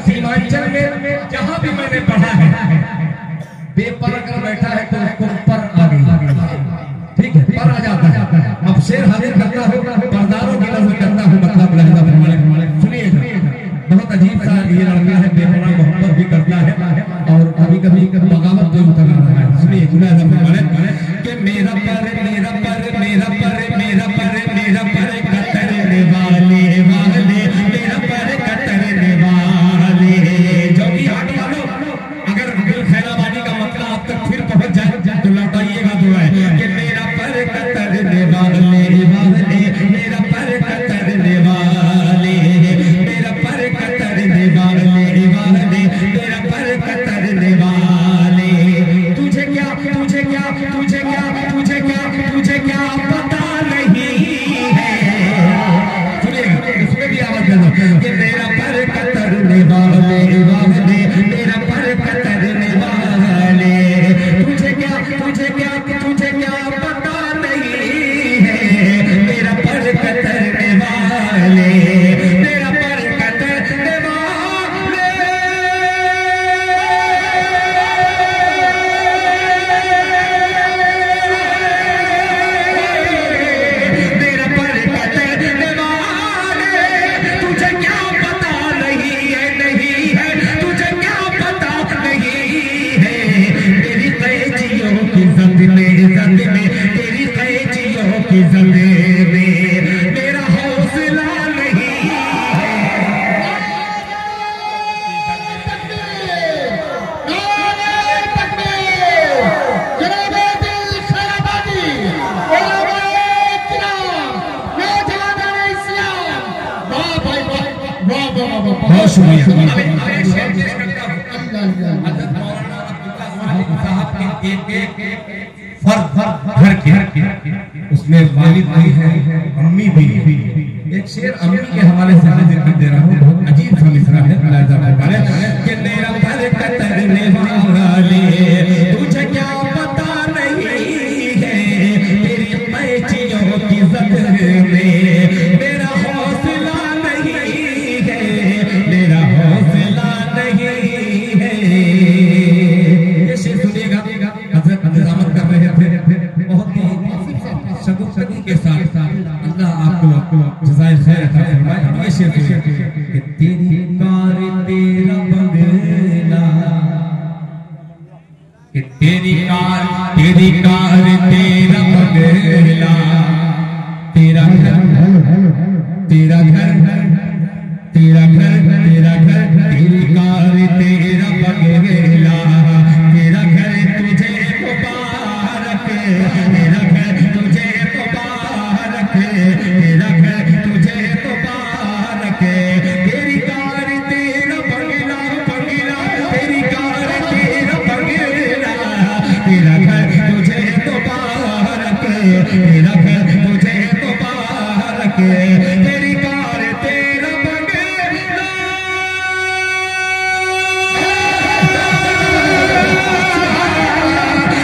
सीमांचल में जहां भी मैंने पढ़ा है, पेपर अगर बैठा है तो उसको पर आ गई, ठीक है, पर आ जाता है। अब शेर हाजिर करता हूँ, परदारों की नजर करता हूँ, मतलब लहजा फरमाने। सुनिएगा, बहुत अजीब सा ये लड़का है, बेपना मोहब्बत भी करता है और कभी कभी बगावत भी उतर रहा है। सुनिए लहजा फरमाने कि मेरा पर मेरा पर मेरा पर मेरा पर मेरा पर कतरने वाले वाले, मेरा पर कतरने वाले। जो भी हाथ वालों अगर खैराबादी का मतलब आप तक फिर पहुंच जाए तो लौटाइएगा दुआ है कि मेरा पर कतरने वाले वाले, मेरा पर कतरने वाले, मेरा पर कतरने वाले वाले, मेरा पर कतरने वाले। तुझे क्या तुझे क्या तुझे क्या तुझे क्या तुझे क्या पता नहीं है। सुनिएगा, इसमें भी आवाज दे दो कि मेरा पर कतरने वाले वाले, मेरा पर कतरने वाले। तुझे क्या तुझे क्या तुझे क्या पता नहीं है, मेरा पर कतरने वाले, मेरा पर कतरने वाले। मेरा पर कतरने वाले, तुझे क्या पता नहीं है, नहीं है, तुझे क्या पता नहीं है। तेरी कैचियों की जद में तेरी कैचियों की जद में मेरा हौसला नहीं है। बहुत शुक्रिया। घर के उसमें वालिद भी है, अम्मी भी है। एक शेर अम्मी के हवाले से जिक्र दे रहा हूँ, बहुत अजीब सा मिसरा है कि मेरा पर कतरने वाले, तुझे क्या पता नहीं है, तेरी कैचियों की जद में मेरा हौसला नहीं है, मेरा हौसला नहीं है। ये शेर सुनिएगा, हजरत निजामत कर रहे थे, बहुत ही शगुन के साथ अल्लाह आपको जज़ाए खैर अता फरमाए। ये शेर सुनिए कि तेरी कार तेरा बंगला, कि तेरी कार तेरा बंगला, तेरा घर तेरा घर तेरा घर तेरा घर, तेरी कार तेरा बंगला, तेरा घर तुझे मुबारक, तेरा घर तुझे मुबारक, तेरा घर तुझे मुबारक। तेरी कार तेरा बंगला बंगला, तेरी कार तेरा बंगला, तेरा घर तुझे मुबारक, तेरा घर तुझे मुबारक। तेरी कार तेरा बंगला,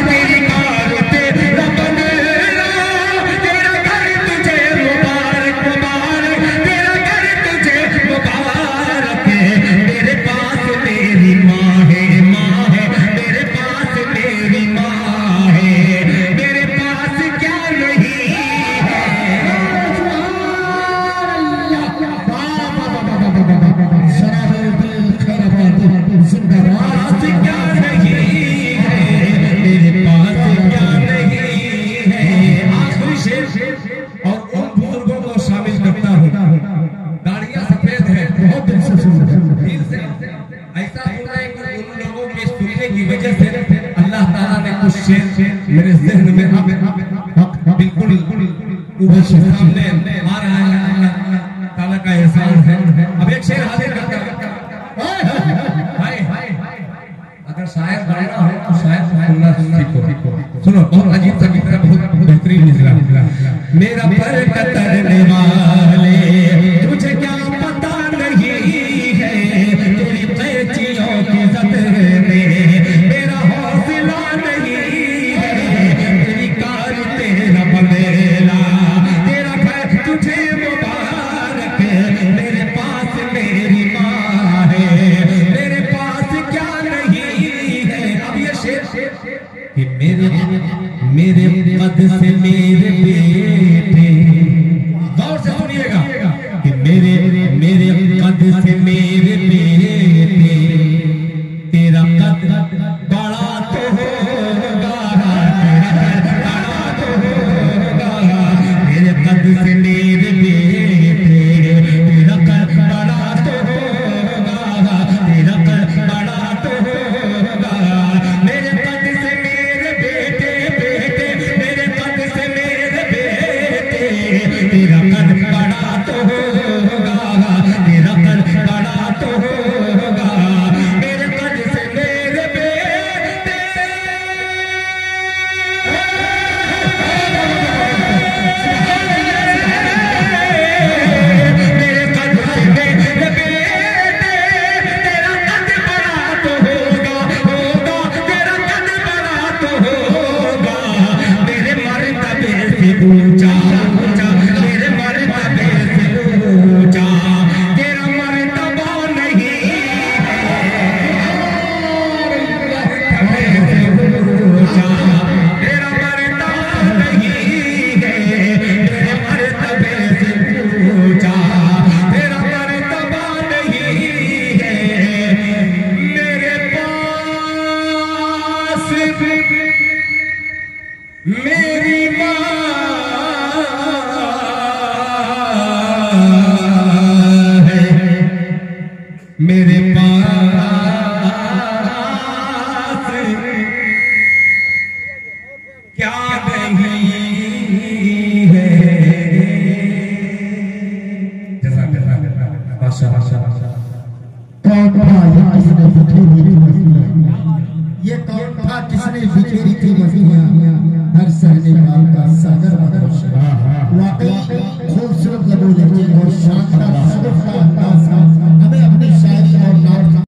तेरी कार तेरा बंगला, तेरा घर तुझे मुबारक मुबारक, तेरा घर तुझे मुबारक। मेरे पास मेरी माँ है, मेरे पास मेरी माँ है, मेरे पास क्या नहीं है। पास क्या नहीं है, मेरे पास क्या नहीं है। आखिरी शेर और उन बुजुर्गों को शामिल करता हूँ, दाढ़ियाँ सफेद है, बहुत दिल से सुनो, दिल से ऐसा सुना है कि उन लोगों के सुनने की वजह से अल्लाह ताला ने कुछ शेर मेरे ज़हन में बिल्कुल उभर सामने आ रहा है। अल्लाह ताला का एहसान है। अब एक शेर हाजिर करता हूं। अगर शायर गाना हो तो शायद सुनना सीखो। सुनो, बहुत अजीब सा मिसरा, बहुत बेहतरीन मिसरा। मेरा पर कतरने वाले, तुझे क्या पता नहीं है, तेरी कैचियों की जद में मेरा हौसला नहीं है। तेरी कार तेरा बंगला, तेरा घर तुझे मुबारक, कद से मेरे बेटे तेरा कद बड़ा तो होगा, बड़ा तो होगा। मेरे कद से मेरे बेटे तेरा कद बड़ा तो होगा, तेरा कद बड़ा तो होगा। मेरे कद से मेरे बेटे मेरे कद से मेरे बेटे तेरा कद बड़ा तो होगा, तेरा कद बड़ा तो होगा। मेरे कद से मेरे बेटे मेरे कद से मेरे बेटे तेरा कद बड़ा तो होगा, तेरा कद बड़ा तो होगा। मेरे मर्तबे से ऊंचा मेरे मर्तबे से ऊंचा तेरा मर्तबा नहीं ऊंचा, तेरा मर्तबा नहीं है। मेरे मर्तबे से ऊंचा तेरा मर्तबा नहीं है। मेरे पास मेरी माँ है, मेरे पास क्या नहीं है। कौन था ये किसने बिखेरी थी मसीहा? ये कौन था किसने बिखेरी थी मसीहा? हर सहने पाल का सागर वाकई खूबसूरत लबों लहजे और शानदार सदफ का अंदाज